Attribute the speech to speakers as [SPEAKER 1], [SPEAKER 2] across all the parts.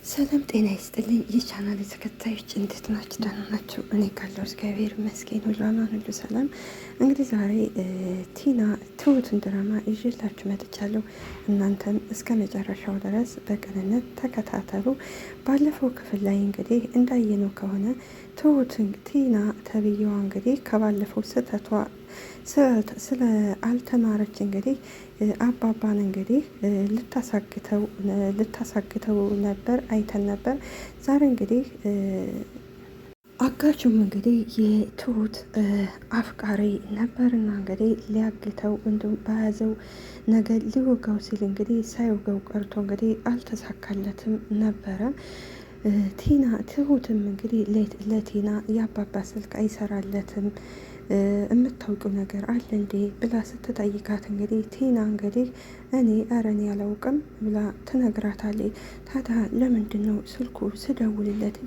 [SPEAKER 1] ሰላም ጤና ይስጥልኝ የቻናል ተከታዮች እንዴት ናችሁ? ደህና ናችሁ? እኔ ካለው እግዚአብሔር ይመስገን ሁሉ አማን ሁሉ ሰላም። እንግዲህ ዛሬ ትሁትን ድራማ ይዤላችሁ መጥቻለሁ። እናንተም እስከ መጨረሻው ድረስ በቅንነት ተከታተሉ። ባለፈው ክፍል ላይ እንግዲህ እንዳየነው ከሆነ ቲና ተብዬዋ እንግዲህ ከባለፈው ስህተቷ ስለ አልተማረች እንግዲህ አባባን እንግዲህ ልታሳግተው ነበር አይተን ነበር። ዛሬ እንግዲህ አጋቹም እንግዲህ የትሁት አፍቃሪ ነበርና እንግዲህ ሊያግተው እንዲሁም በያዘው ነገር ሊወጋው ሲል እንግዲህ ሳይወጋው ቀርቶ እንግዲህ አልተሳካለትም ነበረ። ትሁትም እንግዲህ ለቲና የአባባ ስልክ አይሰራለትም የምታውቂው ነገር አለ እንዴ ብላ ስትጠይቃት እንግዲህ ቲና እንግዲህ እኔ ያላውቅም ብላ ትነግራታለች። ታዲያ ለምንድን ነው ስልኩ ስደውልለት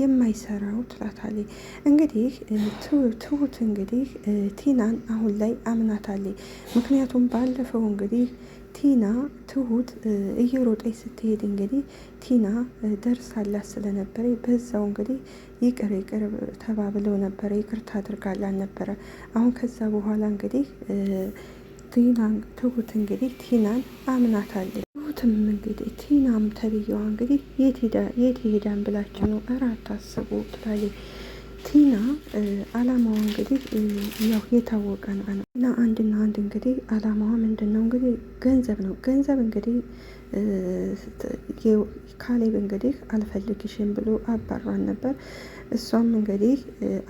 [SPEAKER 1] የማይሰራው ትላታለች። እንግዲህ ትሁት እንግዲህ ቲናን አሁን ላይ አምናታለች። ምክንያቱም ባለፈው እንግዲህ ትሁት እየሮጠች ስትሄድ እንግዲህ ቲና ደርሳላት ስለነበረ በዛው እንግዲህ ይቅር ተባብለው ነበረ። ይቅርታ አድርጋላት ነበረ። አሁን ከዛ በኋላ እንግዲህ ትሁት እንግዲህ ቲናን አምናታለች። ትሁትም እንግዲህ ቲናም ተብዬዋ እንግዲህ የት ሄዳን ብላችሁ ነው እራት አስቡ ትላለች። ቲና አላማዋ እንግዲህ ያው የታወቀ ነው እና አንድ እንግዲህ አላማዋ ምንድን ነው እንግዲህ ገንዘብ ነው። ገንዘብ እንግዲህ ካሌብ እንግዲህ አልፈልግሽም ብሎ አባሯን ነበር። እሷም እንግዲህ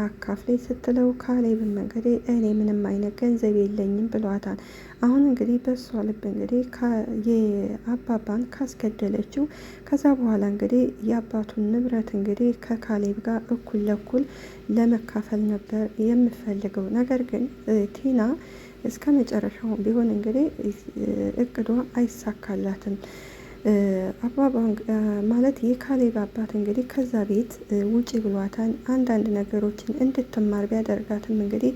[SPEAKER 1] አካፍለኝ ስትለው ካሌብም እንግዲህ እኔ ምንም አይነት ገንዘብ የለኝም ብሏታል። አሁን እንግዲህ በእሷ ልብ እንግዲህ የአባባን ካስገደለችው ከዛ በኋላ እንግዲህ የአባቱን ንብረት እንግዲህ ከካሌብ ጋር እኩል ለኩል ለመካፈል ነበር የምፈልገው። ነገር ግን ቲና እስከ መጨረሻው ቢሆን እንግዲህ እቅዷ አይሳካላትም። አባባ ማለት የካሌብ አባት እንግዲህ ከዛ ቤት ውጪ ብሏታል። አንዳንድ ነገሮችን እንድትማር ቢያደርጋትም እንግዲህ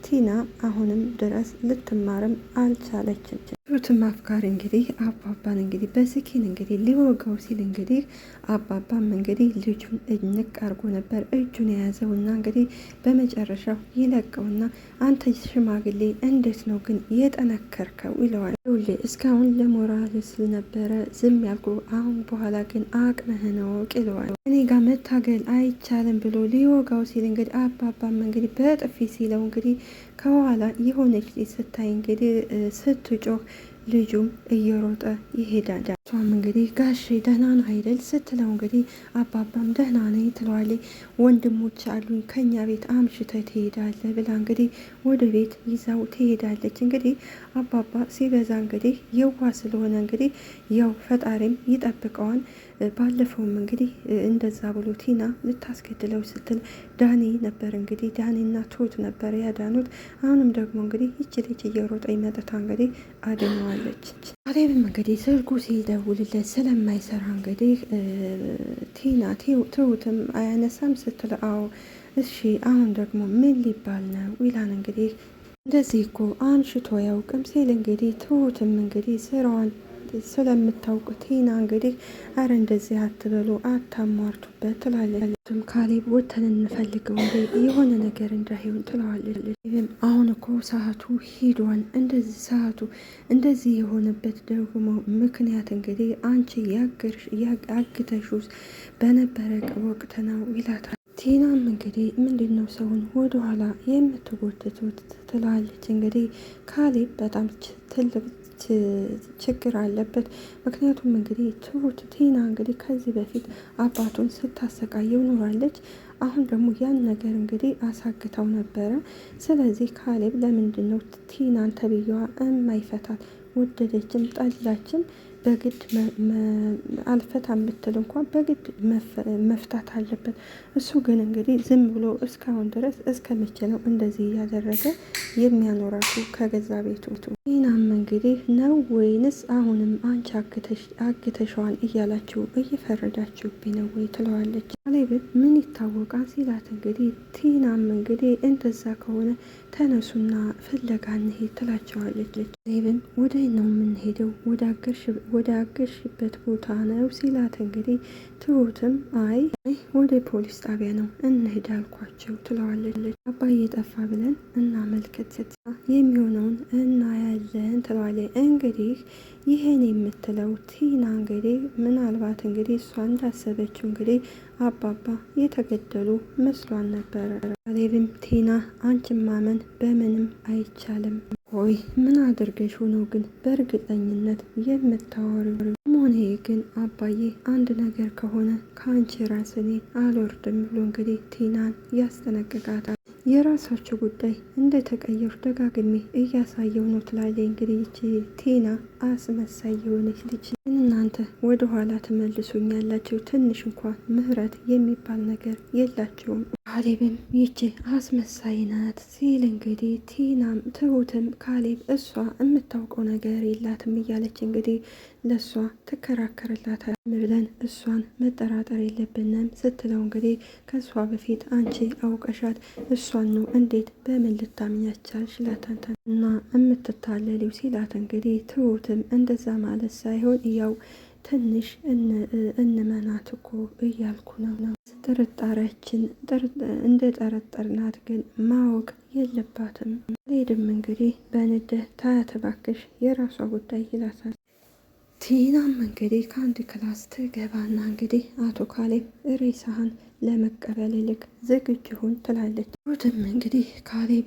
[SPEAKER 1] ቲና አሁንም ድረስ ልትማርም አልቻለችም። ትሁትም አፍቃሪ እንግዲህ አባባን እንግዲህ በስኪን እንግዲህ ሊወጋው ሲል እንግዲህ አባባም እንግዲህ ልጁን እንቅ አርጎ ነበር እጁን የያዘውና እንግዲህ በመጨረሻው ይለቀውና አንተ ሽማግሌ እንዴት ነው ግን የጠነከርከው ይለዋል። እስካሁን ለሞራል ስል ነበረ ዝም ያልኩ፣ አሁን በኋላ ግን አቅምህን እወቅ ይለዋል። እኔ ጋር መታገል አይቻልም ብሎ ሊወጋው ሲል እንግዲህ አባባም እንግዲህ በጥፊ ሲለው እንግዲህ ከኋላ የሆነች ስታይ እንግዲህ ስትጮህ ልጁም እየሮጠ ይሄዳል። እሷም እንግዲህ ጋሼ ደህና ነህ አይደል ስትለው እንግዲህ አባባም ደህና ነኝ ትለዋለች። ወንድሞች አሉኝ ከኛ ቤት አምሽተህ ትሄዳለህ ብላ እንግዲህ ወደ ቤት ይዛው ትሄዳለች። እንግዲህ አባባ ሲበዛ እንግዲህ የዋ ስለሆነ እንግዲህ ያው ፈጣሪም ይጠብቀዋል። ባለፈውም እንግዲህ እንደዛ ብሎ ቲና ልታስገድለው ስትል ዳኒ ነበር እንግዲህ ዳኒና ትሁት ነበር ያዳኑት። አሁንም ደግሞ እንግዲህ ይች ልጅ እየሮጠ ይመጣታ እንግዲህ አድነዋለች። ካሌብም እንግዲህ ስልኩ ሲደውልለት ስለማይሰራ እንግዲህ ትሁትም አያነሳም ስትል አዎ እሺ አሁን ደግሞ ምን ሊባል ነው ይላል። እንግዲህ እንደዚህ እኮ አንሽቶ ያውቅም ሲል እንግዲህ ትሁትም እንግዲህ ስራዋን ስለምታውቅ ቲና እንግዲህ አረ እንደዚህ አትበሉ አታሟርቱበት ትላለች። ካሌብ ወተን እንፈልገው እንደ የሆነ ነገር እንዳይሆን ትለዋለች። አሁን እኮ ሰዓቱ ሂዷን እንደዚህ ሰዓቱ እንደዚህ የሆነበት ደግሞ ምክንያት እንግዲህ አንቺ አግተሹ በነበረ ወቅት ነው ይላታል። ቲናም እንግዲህ ምንድን ነው ሰውን ወደኋላ የምትጎትቱት ትላለች። እንግዲህ ካሌብ በጣም ትልቅ ችግር አለበት። ምክንያቱም እንግዲህ ቲና እንግዲህ ከዚህ በፊት አባቱን ስታሰቃየው ኖራለች። አሁን ደግሞ ያን ነገር እንግዲህ አሳግተው ነበረ። ስለዚህ ካሌብ ለምንድን ነው ቲናን ተብዬዋ የማይፈታት? ወደደችም ጠላችም በግድ አልፈታም ብትል እንኳን በግድ መፍታት አለበት። እሱ ግን እንግዲህ ዝም ብሎ እስካሁን ድረስ እስከሚችለው እንደዚህ እያደረገ የሚያኖራቱ ከገዛ ቤቱ። ቲናም እንግዲህ ነው ወይንስ አሁንም አንቺ አግተሸዋን እያላችሁ እየፈረዳችሁብኝ ነው ወይ ትለዋለች። ካሌብን ምን ይታወቃል ሲላት እንግዲህ ቲናም እንግዲህ እንደዛ ከሆነ ተነሱና ፍለጋ እንሄድ ትላቸዋለች። ካሌብም ወደ ነው የምንሄደው ወደ አገርሽበት ቦታ ነው ሲላት እንግዲህ ትሁትም አይ ወደ ፖሊስ ጣቢያ ነው እንሄድ አልኳቸው ትለዋለች። አባዬ ጠፋ ብለን እናመልከት የሚሆነውን እናያለን ትለዋለች። እንግዲህ ይህን የምትለው ቲና እንግዲህ ምናልባት እንግዲህ እሷ እንዳሰበችው እንግዲህ አባባ የተገደሉ መስሏን ነበረ። ካሌብም ቲና አንቺን ማመን በምንም አይቻልም። ሆይ ምን አድርገሽ ሆነው ግን በእርግጠኝነት የምታወሪው? ሆኔ ግን አባዬ አንድ ነገር ከሆነ ከአንቺ ራስ እኔ አልወርድም ብሎ እንግዲህ ቲናን ያስጠነቅቃታል። የራሳቸው ጉዳይ እንደተቀየሩ ደጋግሜ እያሳየው ነው ትላለች። እንግዲህ ይቺ ቲና አስመሳይ የሆነች ልጅ እናንተ ወደ ኋላ ትመልሱኛላችሁ፣ ትንሽ እንኳን ምህረት የሚባል ነገር የላቸውም። ካሌብም ይቺ አስመሳይ ናት ሲል እንግዲህ ቲናም ትሁትም ካሌብ እሷ የምታውቀው ነገር የላትም እያለች እንግዲህ ለእሷ ትከራከርላታል። ብለን እሷን መጠራጠር የለብንም ስትለው እንግዲህ ከእሷ በፊት አንቺ አውቀሻት እሷን ነው እንዴት በምን ልታምኛቻል ሽላታንተን እና የምትታለሊው ሲላት እንግዲህ ትሁትም እንደዛ ማለት ሳይሆን ያው ትንሽ እንመናት እኮ እያልኩ ነው። ጥርጣሬያችን እንደ ጠረጠርናት ግን ማወቅ የለባትም። ሌድም እንግዲህ በንዴት ታያተባክሽ የራሷ ጉዳይ ይላታል። ቲናም እንግዲህ ከአንድ ክላስ ትገባና እንግዲህ አቶ ካሌብ ሬሳህን ለመቀበል ልክ ዝግጁ ሁን ትላለች። ሩትም እንግዲህ ካሌብ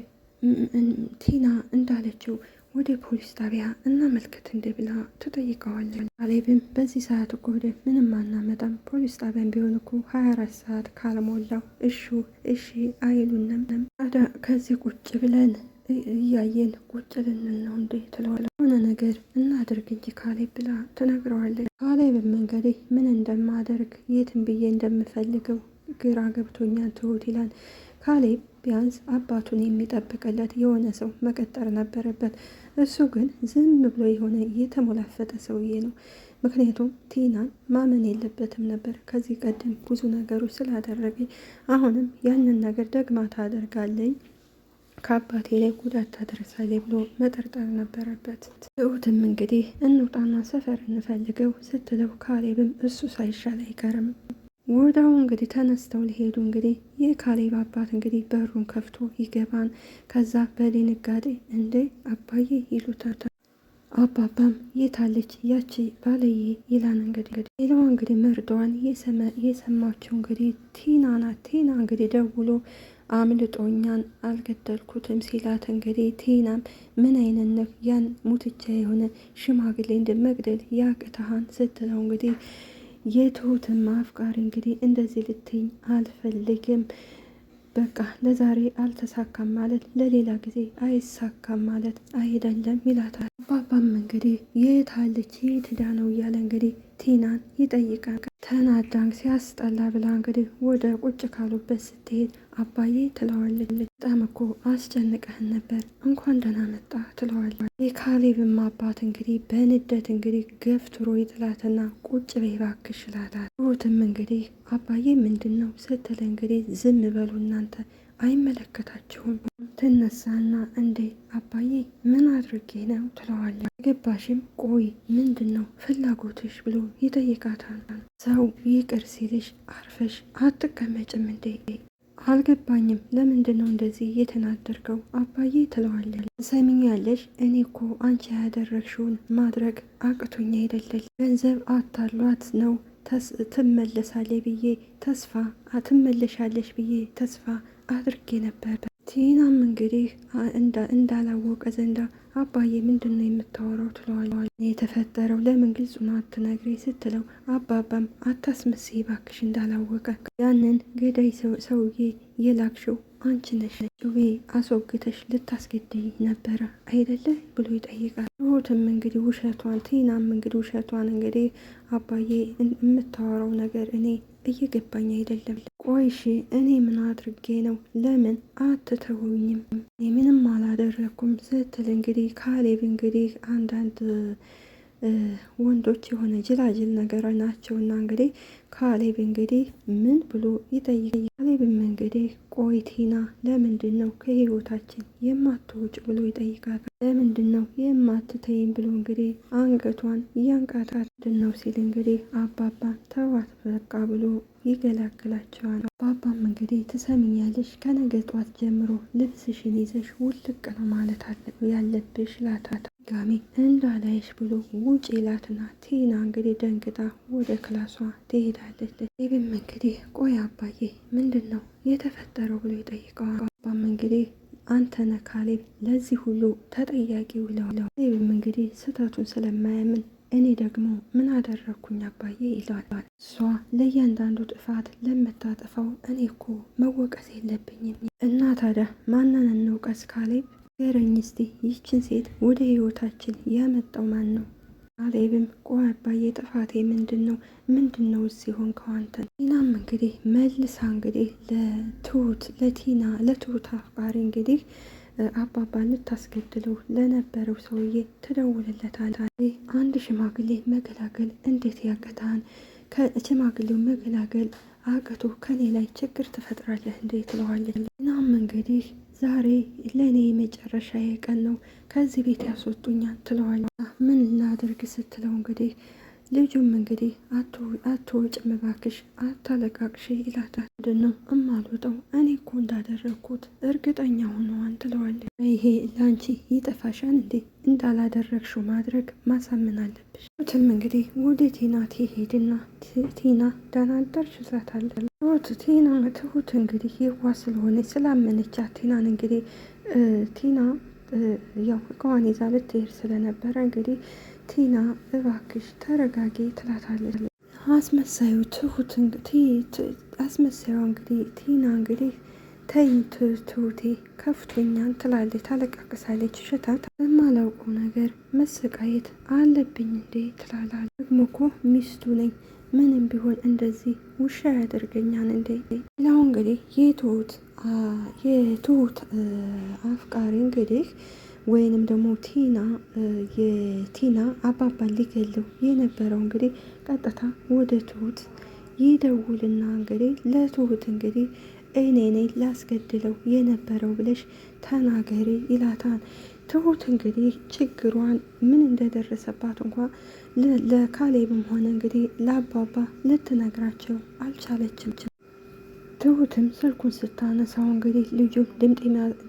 [SPEAKER 1] ቲና እንዳለችው ወደ ፖሊስ ጣቢያ እናመልከት እንደ ብላ ትጠይቀዋለች። ካሌብም በዚህ ሰዓት እኮ ወደ ምንም አናመጣም፣ ፖሊስ ጣቢያን ቢሆን እኮ 24 ሰዓት ካልሞላው እሺ አይሉንም። ታዲያ ከዚህ ቁጭ ብለን እያየን ቁጭ ልንል ነው እንዴ ትለዋለች። ሆነ ነገር እናድርግ እንጂ ካሌብ ብላ ትነግረዋለች። ካሌብም እንግዲህ ምን እንደማደርግ የትም ብዬ እንደምፈልገው ግራ ገብቶኛል ትሁት ይላል። ካሌብ ቢያንስ አባቱን የሚጠብቅለት የሆነ ሰው መቀጠር ነበረበት። እሱ ግን ዝም ብሎ የሆነ የተሞላፈጠ ሰውዬ ነው። ምክንያቱም ቲናን ማመን የለበትም ነበር። ከዚህ ቀደም ብዙ ነገሮች ስላደረገ አሁንም ያንን ነገር ደግማ ታደርጋለኝ ከአባቴ ላይ ጉዳት ታደርሳለች ብሎ መጠርጠር ነበረበት። ትሁትም እንግዲህ እንውጣና ሰፈር እንፈልገው ስትለው ካሌብም እሱ ሳይሻል አይቀርም። ወዳው እንግዲህ ተነስተው ሊሄዱ እንግዲህ የካሌብ አባት እንግዲህ በሩን ከፍቶ ይገባን። ከዛ በድንጋጤ እንዴ አባዬ ይሉታል። አባባም የታለች ያቺ ባለዬ ይላን። እንግዲህ ሌላዋ እንግዲህ መርዷን የሰማችው እንግዲህ ቲና ናት። ቲና እንግዲህ ደውሎ አምልጦኛን አልገደልኩትም ሲላት እንግዲህ ቲናም ምን አይነት ነው ያን ሙትቻ የሆነ ሽማግሌ እንደመግደል ያቅተሃን ስትለው እንግዲህ የትሁትም አፍቃሪ እንግዲህ እንደዚህ ልትኝ አልፈልግም፣ በቃ ለዛሬ አልተሳካም ማለት ለሌላ ጊዜ አይሳካም ማለት አይደለም ይላታል። አባባም እንግዲህ የት አለች የት ሄዳ ነው እያለ እንግዲህ ቲናን ይጠይቃል። ተናዳን ሲያስጠላ ብላ እንግዲህ ወደ ቁጭ ካሉበት ስትሄድ አባዬ ትለዋለች። በጣም እኮ አስጨንቀህን ነበር እንኳን ደህና መጣ ትለዋለች። የካሌብም አባት እንግዲህ በንደት እንግዲህ ገፍትሮ ይጥላትና ቁጭ በይ እባክሽ ይላታል። ትሁትም እንግዲህ አባዬ ምንድን ነው ስትል እንግዲህ ዝም በሉ እናንተ አይመለከታችሁም። ትነሳና እንዴ አባዬ ምን አድርጌ ነው ትለዋለች። ገባሽም ቆይ ምንድን ነው ፍላጎትሽ ብሎ ይጠይቃታል። ሰው ይቅር ሲልሽ አርፈሽ አትቀመጭም እንዴ? አልገባኝም። ለምንድን ነው እንደዚህ የተናደርከው አባዬ ትለዋለች። ሰሚኛለሽ እኔ እኮ አንቺ ያደረግሽውን ማድረግ አቅቶኛ አይደለም፣ ገንዘብ አታሏት ነው ትመለሳለች ብዬ ተስፋ ትመለሻለሽ ብዬ ተስፋ አድርጌ ነበር። ቲናም እንግዲህ እንዳላወቀ ዘንዳ አባዬ ምንድን ነው የምታወራው ትለዋለች። የተፈጠረው ለምን ግልጹን አትነግሪ ስትለው አባባም አታስመስይ ባክሽ እንዳላወቀ ያንን ገዳይ ሰውዬ የላክሽው አንቺ ነሽ፣ ጩቤ አስወግተሽ ልታስገድይ ነበረ አይደለ ብሎ ይጠይቃል። ትሁትም እንግዲህ ውሸቷን ቲናም እንግዲህ ውሸቷን እንግዲህ አባዬ የምታወራው ነገር እኔ እየገባኝ አይደለም። ቆይሽ እኔ ምን አድርጌ ነው? ለምን አትተውኝም? እኔ ምንም አላደረኩም ስትል እንግዲህ ካሌብ እንግዲህ አንዳንድ ወንዶች የሆነ ጅላጅል ነገር ናቸውና እንግዲህ ካሌብ እንግዲህ ምን ብሎ ይጠይቃል። ካሌብም እንግዲህ ቆይ ቲና ለምንድን ነው ከህይወታችን የማትወጭ ብሎ ይጠይቃል። ለምንድን ነው የማትተይም ብሎ እንግዲህ አንገቷን እያንቃጣት ነው ሲል እንግዲህ አባባ ተዋት በቃ ብሎ ይገላግላቸዋል። አባባም እንግዲህ ትሰሚኛለሽ፣ ከነገ ጧት ጀምሮ ልብስሽን ይዘሽ ውልቅ ነው ማለት ያለብሽ ላታት ጋሚ እንዳላይሽ ብሎ ውጭ ላትና ቲና እንግዲህ ደንግጣ ወደ ክላሷ ትሄዳለች። ዴብም እንግዲህ ቆይ አባዬ ምንድን ነው የተፈጠረው ብሎ ይጠይቀዋል። አባም እንግዲህ አንተነ ካሌብ ለዚህ ሁሉ ተጠያቂው ይለዋል። ዴብም እንግዲህ ስህተቱን ስለማያምን እኔ ደግሞ ምን አደረግኩኝ አባዬ ይለዋል። እሷ ለእያንዳንዱ ጥፋት ለምታጠፋው እኔ እኮ መወቀስ የለብኝም እና ታዲያ ማንን እንውቀስ ካሌብ ገረኝ እስቲ ይችን ሴት ወደ ህይወታችን ያመጣው ማን ነው? ካሌብም ቆይ አባዬ ጥፋቴ ምንድን ነው ሲሆን ከዋንተን ቲናም እንግዲህ መልሳ እንግዲህ ለትሁት አፍቃሪ እንግዲህ አባባን ልታስገድለው ለነበረው ሰውዬ ትደውልለታለች። አንድ ሽማግሌ መገላገል እንዴት ያቅታን? ከሽማግሌው መገላገል አቅቶ ከኔ ላይ ችግር ትፈጥራለህ እንዴ ትለዋለች። እናም እንግዲህ ዛሬ ለእኔ የመጨረሻ ቀን ነው፣ ከዚህ ቤት ያስወጡኛል ትለዋለች። ምን ላድርግ ስትለው እንግዲህ ልጁም እንግዲህ አትወጭም እባክሽ አታለቃቅሽ ይላታል። ምንድነው እማልወጣው እኔ እኮ እንዳደረግኩት እርግጠኛ ሆነዋን ትለዋለች። ይሄ ለአንቺ ይጠፋሻል እንዴ? እንዳላደረግሽው ማድረግ ማሳመን አለብሽ። ትም እንግዲህ ወደ ቲና ትሄድና ቲና ደህና አደርሽ ትላታለች። ትሁት እንግዲህ የዋ ስለሆነ ስላመነቻት ቲናን እንግዲህ ቲና ያው እቃዋን ይዛ ልትሄድ ስለነበረ እንግዲህ ቲና እባክሽ ተረጋጊ ትላታለች። አስመሳዩ እንግዲህ ቲና እንግዲህ ተይ ትሁቴ ከፍቶኛል ትላለች፣ ታለቃቅሳለች። ሽታት በማላውቀው ነገር መሰቃየት አለብኝ እንዴ ትላላለች። ደግሞ እኮ ሚስቱ ነኝ፣ ምንም ቢሆን እንደዚህ ውሻ ያደርገኛል እንዴ? ሌላው እንግዲህ የትሁት አፍቃሪ እንግዲህ ወይንም ደግሞ የቲና አባባን ሊገለው የነበረው እንግዲህ ቀጥታ ወደ ትሁት ይደውልና እንግዲህ ለትሁት እንግዲህ እኔ ነኝ ላስገድለው የነበረው ብለሽ ተናገሪ ይላታል። ትሁት እንግዲህ ችግሯን ምን እንደደረሰባት እንኳ ለካሌብም ሆነ እንግዲህ ለአባባ ልትነግራቸው አልቻለችም። ትሁትም ስልኩን ስታነሳው እንግዲህ ልጁ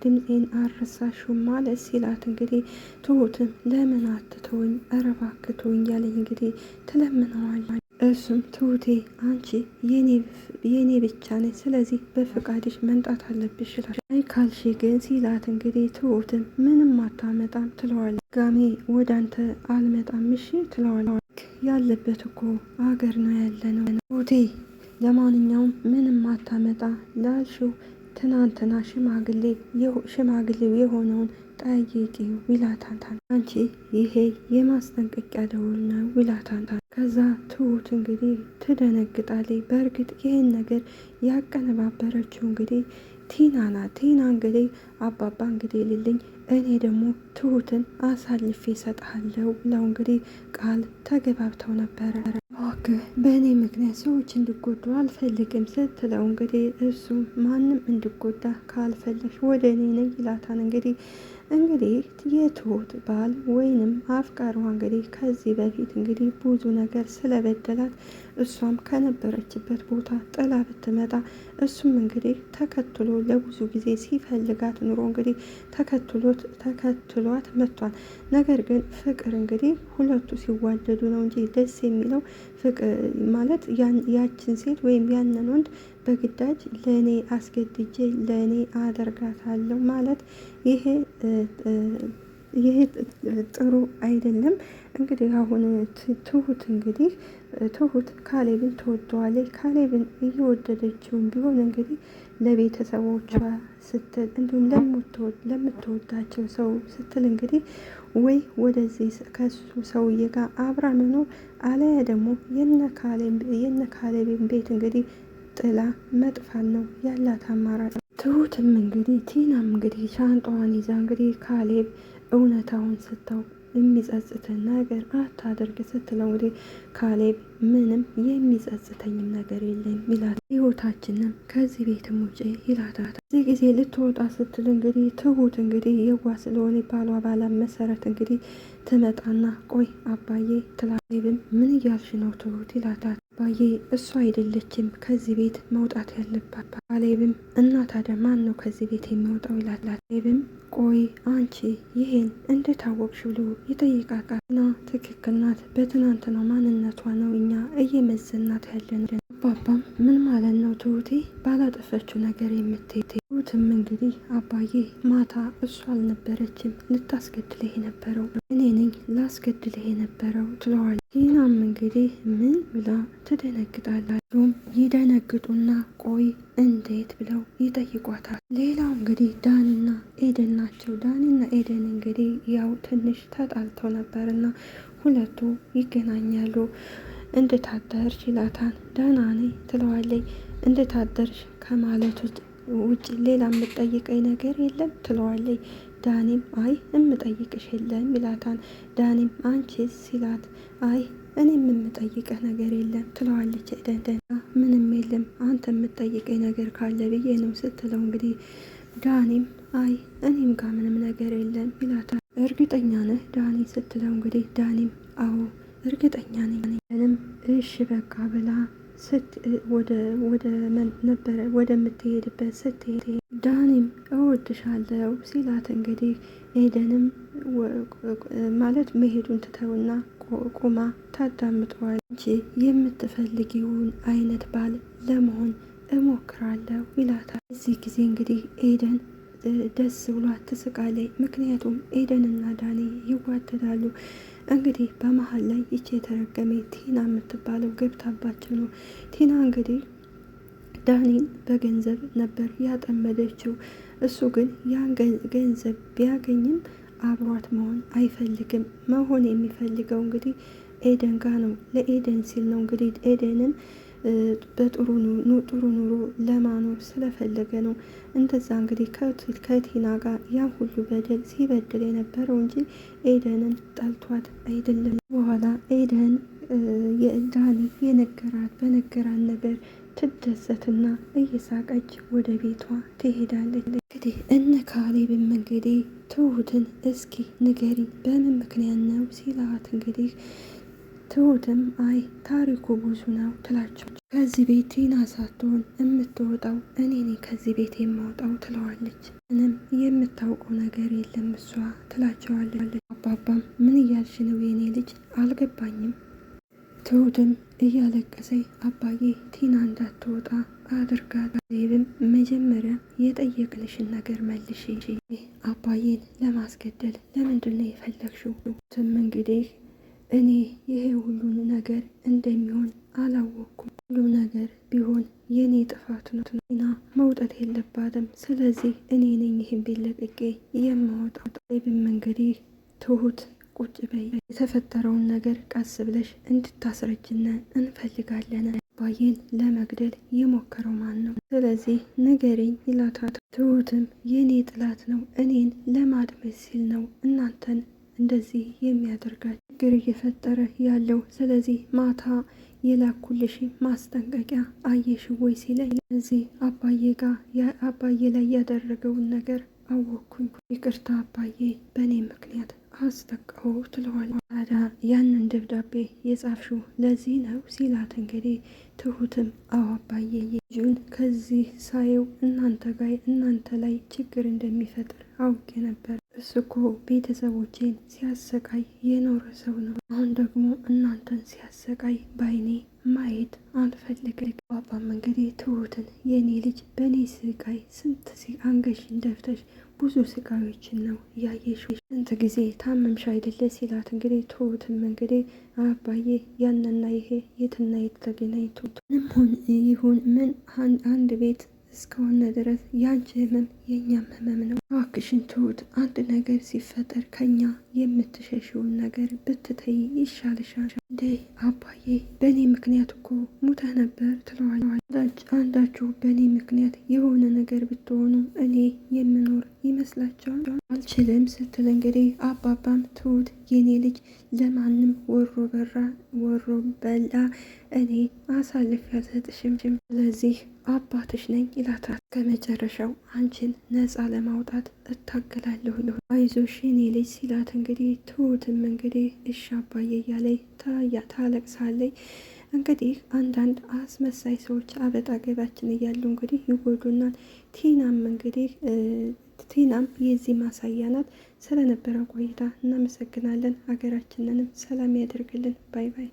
[SPEAKER 1] ድምጤን አረሳሽው ማለት ሲላት እንግዲህ ትሁትም ለምን አትተወኝ ኧረ እባክህ ተወኝ ያለኝ እንግዲህ ትለምነዋለች። እሱም ትሁቴ አንቺ የኔ ብቻ ነኝ፣ ስለዚህ በፍቃድሽ መንጣት አለብሽ አይ ካልሽ ግን ሲላት እንግዲህ ትሁትም ምንም አታመጣም ትለዋለች። ጋሜ ወደ አንተ አልመጣም እሺ ትለዋለች። ያለበት እኮ አገር ነው ያለ ነው ትሁቴ፣ ለማንኛውም ምንም አታመጣ ላልሽው ትናንትና ሽማግሌው የሆነውን ጠይቂው ይላታል። አንቺ ይሄ የማስጠንቀቂያ ደውል ነው ይላታል። ከዛ ትሁት እንግዲህ ትደነግጣለች። በእርግጥ ይህን ነገር ያቀነባበረችው እንግዲህ ቲና ናት። ቲና እንግዲህ አባባ እንግዲህ ልልኝ እኔ ደግሞ ትሁትን አሳልፌ እሰጥሃለሁ ብለው እንግዲህ ቃል ተገባብተው ነበረ። እባክህ በእኔ ምክንያት ሰዎች እንዲጎዱ አልፈልግም ስትለው እንግዲህ እሱም ማንም እንዲጎዳ ካልፈለሽ ወደ እኔ ነኝ ይላታል። እንግዲህ የትሁት ባል ወይንም አፍቃሪዋ እንግዲህ ከዚህ በፊት እንግዲህ ብዙ ነገር ስለበደላት እሷም ከነበረችበት ቦታ ጥላ ብትመጣ እሱም እንግዲህ ተከትሎ ለብዙ ጊዜ ሲፈልጋት ኑሮ እንግዲህ ተከትሏት መጥቷል። ነገር ግን ፍቅር እንግዲህ ሁለቱ ሲዋደዱ ነው እንጂ ደስ የሚለው ፍቅር ማለት ያችን ሴት ወይም ያንን ወንድ በግዳጅ ለእኔ አስገድጄ ለእኔ አደርጋታለሁ ማለት ይሄ ጥሩ አይደለም። እንግዲህ አሁን ትሁት ካሌብን ትወደዋለች። ካሌብን እየወደደችውን ቢሆን እንግዲህ ለቤተሰቦቿ ስትል እንዲሁም ለምትወዳቸው ሰው ስትል እንግዲህ ወይ ወደዚህ ከሱ ሰውዬ ጋር አብራ መኖር አለያ ደግሞ የነ ካሌብን ቤት እንግዲህ ጥላ መጥፋት ነው ያላት አማራጭ። ትሁትም እንግዲህ ቲናም እንግዲህ ሻንጣዋን ይዛ እንግዲህ ካሌብ እውነታውን ስታው የሚጸጽትን ነገር አታደርግ ስትለው እንግዲህ ካሌብ ምንም የሚጸጽተኝም ነገር የለም ይላል። ህይወታችንም ከዚህ ቤትም ውጭ ይላታል። እዚህ ጊዜ ልትወጣ ስትል እንግዲህ ትሁት እንግዲህ የዋ ስለሆነ ባሏ ባላ መሰረት እንግዲህ ትመጣና ቆይ አባዬ ትላለች። ምን እያልሽ ነው ትሁት ይላታል። አባዬ እሷ አይደለችም ከዚህ ቤት መውጣት ያለባት። ካሌብም እና ታዲያ ማን ነው ከዚህ ቤት የሚወጣው ይላል። ካሌብም ቆይ አንቺ ይሄን እንደታወቅሽ ብሎ ይጠይቃታል። ና ትክክል ናት። በትናንትናው ማንነቷ ነው እኛ እየመዘናት ያለን። አባባም ምን ማለት ነው ትሁቴ ባላጠፈችው ነገር የምትሄድ? ትሁትም እንግዲህ አባዬ ማታ እሷ አልነበረችም ልታስገድልህ የነበረው እኔ ነኝ ላስገድልህ የነበረው ትለዋል። ቲናም እንግዲህ ምን ብላ ትደነግጣላችሁም? ይደነግጡና ቆይ እንዴት ብለው ይጠይቋታል። ሌላው እንግዲህ ዳንና ኤደን ናቸው። ዳንና ኤደን እንግዲህ ያው ትንሽ ተጣልተው ነበርና ሁለቱ ይገናኛሉ። እንድታደርሽ ይላታል። ደህና ነኝ ትለዋለች። እንድታደርሽ ከማለት ውጭ ሌላ የምጠይቀኝ ነገር የለም ትለዋለች። ዳኒም አይ የምጠይቅሽ የለም ይላታል። ዳኒም አንቺስ ሲላት አይ እኔም የምጠይቀህ ነገር የለም ትለዋለች። ኤደን ምንም የለም አንተ የምጠይቀኝ ነገር ካለ ብዬ ነው ስትለው እንግዲህ ዳኒም አይ እኔም ጋር ምንም ነገር የለም ይላታል። እርግጠኛ ነህ ዳኒ ስትለው እንግዲህ ዳኒም አዎ እርግጠኛ ነኝ። እሺ በቃ ብላ ወደምትሄድበት ስትሄድ ዳኒም እወድሻለሁ ሲላት እንግዲህ ኤደንም ማለት መሄዱን ትተውና ቁማ ታዳምጠዋል። እንጂ የምትፈልጊውን አይነት ባል ለመሆን እሞክራለሁ ይላታል። እዚህ ጊዜ እንግዲህ ኤደን ደስ ብሏት ትስቃለች። ምክንያቱም ኤደንና ዳኒ ይዋደዳሉ። እንግዲህ በመሀል ላይ ይቺ የተረገመ ቲና የምትባለው ገብታባቸው ነው። ቲና እንግዲህ ዳኒን በገንዘብ ነበር ያጠመደችው። እሱ ግን ያን ገንዘብ ቢያገኝም አብሯት መሆን አይፈልግም። መሆን የሚፈልገው እንግዲህ ኤደን ጋ ነው። ለኤደን ሲል ነው እንግዲህ ኤደንን በጥሩ ኑሮ ለማኖር ስለፈለገ ነው እንደዛ እንግዲህ ከቲና ጋር ያን ሁሉ በደል ሲበድል የነበረው እንጂ ኤደንን ጠልቷት አይደለም። በኋላ ኤደን ዳኒ በነገራን ነገር ትደሰትና እየሳቀች ወደ ቤቷ ትሄዳለች። እንግዲህ እነ ካሌብም እንግዲህ ትሁትን እስኪ ንገሪ በምን ምክንያት ነው ሲላት እንግዲህ ትሁትም አይ ታሪኩ ብዙ ነው ትላቸው። ከዚህ ቤት ቲና ሳትሆን የምትወጣው እኔ ነኝ ከዚህ ቤት የማወጣው ትለዋለች። ምንም የምታውቀው ነገር የለም እሷ ትላቸዋለች። አባባም ምን እያልሽ ነው የኔ ልጅ አልገባኝም። ትሁትም እያለቀሰኝ አባዬ ቲና እንዳትወጣ አድርጋት። ካሌብም መጀመሪያ የጠየቅንሽን ነገር መልሽ። አባዬን ለማስገደል ለምንድን ነው የፈለግሽው? ትም እንግዲህ እኔ ይሄ ሁሉን ነገር እንደሚሆን አላወቅኩም። ሁሉም ነገር ቢሆን የኔ ጥፋት ነው። ቲና መውጣት የለባትም። ስለዚህ እኔ ነኝ ይህን ቤት ለቅቄ የማወጣው። ካሌብም እንግዲህ ትሁት ቁጭ በይ፣ የተፈጠረውን ነገር ቀስ ብለሽ እንድታስረጅና እንፈልጋለን። አባዬን ለመግደል የሞከረው ማን ነው? ስለዚህ ንገሪኝ ይላታል። ትሁትም የኔ ጥላት ነው፣ እኔን ለማድመስ ሲል ነው እናንተን እንደዚህ የሚያደርጋል ችግር እየፈጠረ ያለው። ስለዚህ ማታ የላኩልሽ ማስጠንቀቂያ አየሽ ወይ ሲለኝ እዚህ አባዬ ላይ ያደረገውን ነገር አወቅኩኝ። ይቅርታ አባዬ በእኔ ምክንያት አስጠቃው ትለዋል። ታዲያ ያንን ደብዳቤ የጻፍሽው ለዚህ ነው ሲላት እንግዲህ ትሁትም አዎ አባዬ ልጁን ከዚህ ሳየው እናንተ ላይ ችግር እንደሚፈጥር አውቄ ነበር። እሱ እኮ ቤተሰቦቼን ሲያሰቃይ የኖረ ሰው ነው። አሁን ደግሞ እናንተን ሲያሰቃይ ባይኔ ማየት አልፈልግም። አባባም እንግዲህ ትሁትን የኔ ልጅ በእኔ ስቃይ ስንት አንገሽን ደፍተሽ ብዙ ስቃዮችን ነው ያየሽ፣ ስንት ጊዜ ታመምሽ አይደለ ሲላት እንግዲህ ትሁትም እንግዲህ አባዬ ያንና ይሄ የትና የት ተገናኝቶ ምንም ይሁን ምን አንድ ቤት እስከሆነ ድረስ ያንቺ ህመም የእኛም ህመም ነው። እባክሽን ትሁት አንድ ነገር ሲፈጠር ከኛ የምትሸሽውን ነገር ብትተይ ይሻልሻል። እንዴ አባዬ በእኔ ምክንያት እኮ ሙተህ ነበር ትለዋለች። አንዳችሁ በእኔ ምክንያት የሆነ ነገር ብትሆኑ እኔ የምኖር ይመስላችኋል? አልችልም ስትል እንግዲህ አባባም ትሁት የኔ ልጅ ለማንም ወሮ በላ እኔ አሳልፌ አልሰጥሽም፣ ስለዚህ አባትሽ ነኝ ይላታል። ከመጨረሻው አንቺን ነፃ ለማውጣት እታገላለሁ፣ አይዞሽ የኔ ልጅ ሲላት እንግዲህ ትሁትም እንግዲህ እሺ አባዬ እያለች ታለቅሳለች። እንግዲህ አንዳንድ አስመሳይ ሰዎች አበጣገባችን እያሉ እንግዲህ ይጎዱናል። ቲናም የዚህ ማሳያ ናት። ስለነበረ ቆይታ እናመሰግናለን። ሀገራችንንም ሰላም ያደርግልን። ባይ ባይ።